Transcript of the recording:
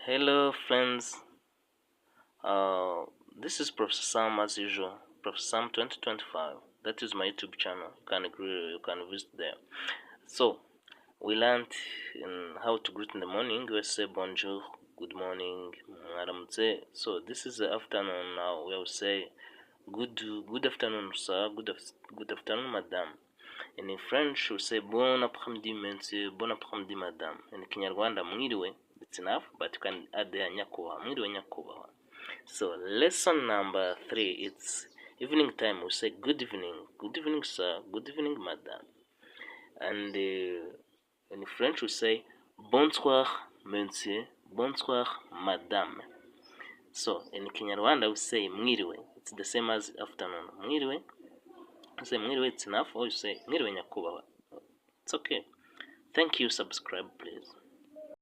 Hello, friends. Uh, this is Professor Sam as usual. Professor Sam 2025. That is my YouTube channel. You can visit there. So we learned in how to greet in the morning. We say bonjour, good morning, maramutse. So this is the afternoon now. We will say good afternoon, sir. Good afternoon, madam. And in French, we say bon après-midi, monsieur. Bon après-midi, madame. In Kinyarwanda, mwiriwe. It's enough, but you can add there nyakuba. Mwiriwe nyakuba. So lesson number 3, it's evening time. We say good evening, sir. Good evening, madam. And in French, we say bonsoir, monsieur. Bonsoir, madame. So in Kinyarwanda, we say mwiriwe. It's the same as afternoon. Mwiriwe. You say mwiriwe, it's enough, or you say mwiriwe nyakuba. It's okay. Thank you. Subscribe, please.